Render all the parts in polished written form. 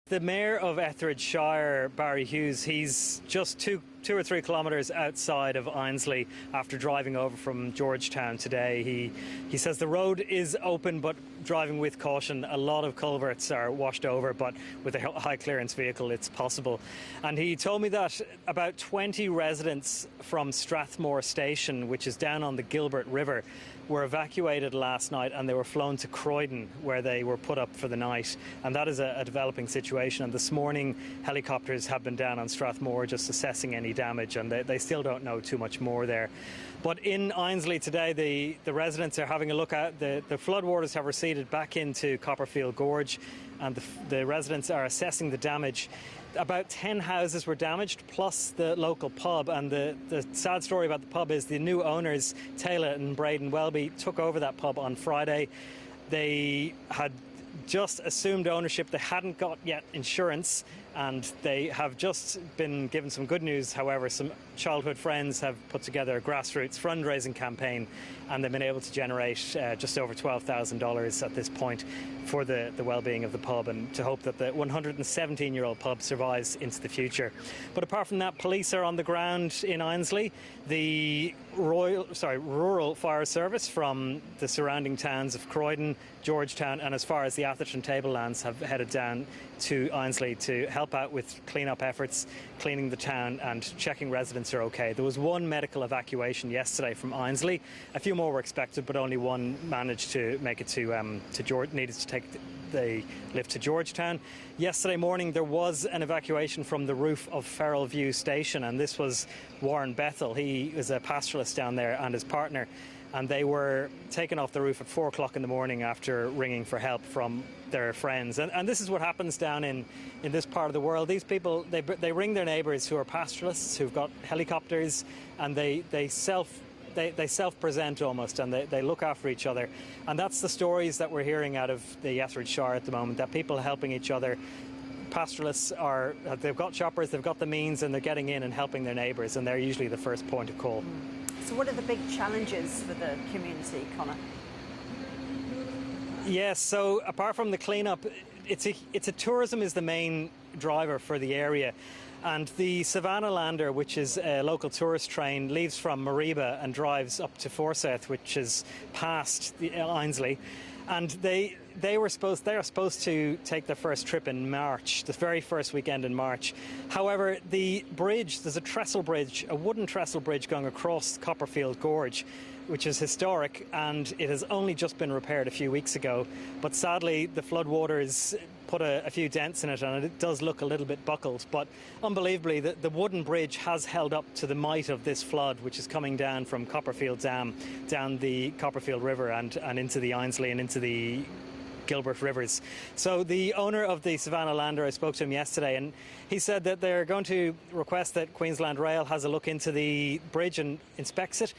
The Mayor of Etheridge Shire, Barry Hughes, he's just two or 3 kilometres outside of Ainsley after driving over from Georgetown today. He says the road is open, but driving with caution. A lot of culverts are washed over, but with a high clearance vehicle it's possible. And he told me that about 20 residents from Strathmore Station, which is down on the Gilbert River, were evacuated last night and they were flown to Croydon, where they were put up for the night. And that is a developing situation. And this morning helicopters have been down on Strathmore just assessing any damage, and they still don't know too much more there. But in Ainsley today, the residents are having a look at the floodwaters have receded back into Copperfield Gorge, and the residents are assessing the damage. About 10 houses were damaged, plus the local pub. And the sad story about the pub is the new owners, Taylor and Braden Welby, took over that pub on Friday. They had just assumed ownership. They hadn't got yet insurance, and they have just been given some good news. However, some childhood friends have put together a grassroots fundraising campaign, and they've been able to generate just over $12,000 at this point for the well-being of the pub, and to hope that the 117-year-old pub survives into the future. But apart from that, police are on the ground in Ainsley. The rural fire service from the surrounding towns of Croydon, Georgetown, and as far as the Atherton Tablelands have headed down to Ainsley to help out with clean-up efforts, cleaning the town and checking residents are okay. There was one medical evacuation yesterday from Ainsley. A few more were expected, but only one managed to make it to needed to take the lift to Georgetown. Yesterday morning there was an evacuation from the roof of Ferrell View Station, and this was Warren Bethel. He is a pastoralist down there, and his partner, and they were taken off the roof at 4 o'clock in the morning after ringing for help from their friends. And this is what happens down in this part of the world. These people, they ring their neighbours who are pastoralists, who've got helicopters, and they self-present almost, and they look after each other. And that's the stories that we're hearing out of the Etheridge Shire at the moment, that people are helping each other. Pastoralists they've got shoppers, they've got the means, and they're getting in and helping their neighbours, and they're usually the first point of call. So what are the big challenges for the community, Conor? Yes, so apart from the clean-up, tourism is the main driver for the area. And the Savannah Lander, which is a local tourist train, leaves from Mariba and drives up to Forsyth, which is past the Ainsley. And they are supposed to take their first trip in March, the very first weekend in March. However, the bridge, there's a wooden trestle bridge going across Copperfield Gorge, which is historic, and it has only just been repaired a few weeks ago. But sadly, the floodwaters put a few dents in it, and it does look a little bit buckled. But unbelievably, the wooden bridge has held up to the might of this flood, which is coming down from Copperfield Dam, down the Copperfield River and into the Ainsley and into the Gilbert Rivers. So the owner of the Savannah Lander, I spoke to him yesterday, and he said that they're going to request that Queensland Rail has a look into the bridge and inspects it.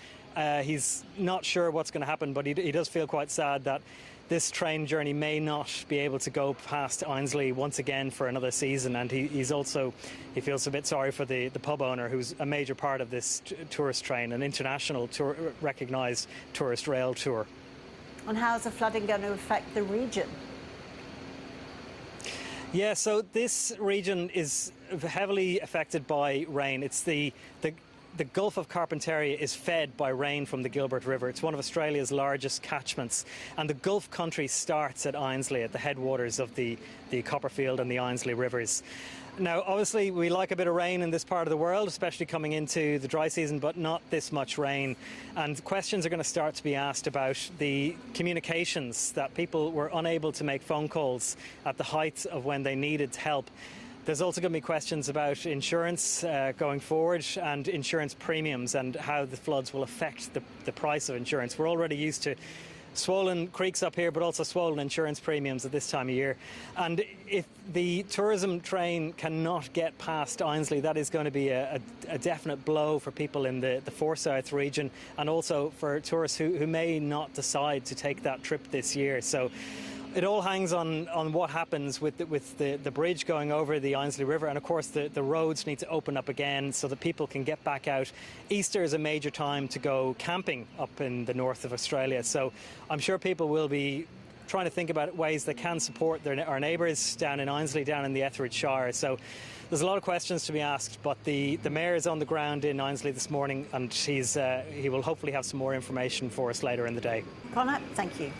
He's not sure what's going to happen, but he does feel quite sad that this train journey may not be able to go past Ainsley once again for another season. And he feels a bit sorry for the pub owner, who's a major part of this tourist train, an international recognised tourist rail tour. And how is the flooding going to affect the region? Yeah, so this region is heavily affected by rain. It's the Gulf of Carpentaria is fed by rain from the Gilbert River. It's one of Australia's largest catchments, and the Gulf country starts at Ainsley, at the headwaters of the Copperfield and the Ainsley rivers. Now, obviously, we like a bit of rain in this part of the world, especially coming into the dry season, but not this much rain. And questions are going to start to be asked about the communications, that people were unable to make phone calls at the height of when they needed help. There's also going to be questions about insurance going forward, and insurance premiums, and how the floods will affect the price of insurance. We're already used to swollen creeks up here, but also swollen insurance premiums at this time of year. And if the tourism train cannot get past Ainsley, that is going to be a definite blow for people in the Forsyth region, and also for tourists who may not decide to take that trip this year. So it all hangs on what happens with the bridge going over the Ainsley River, and of course the roads need to open up again so that people can get back out. Easter is a major time to go camping up in the north of Australia, so I'm sure people will be trying to think about ways they can support our neighbours down in Ainsley, down in the Etheridge Shire. So there's a lot of questions to be asked, but the Mayor is on the ground in Ainsley this morning, and he will hopefully have some more information for us later in the day. Conor, thank you.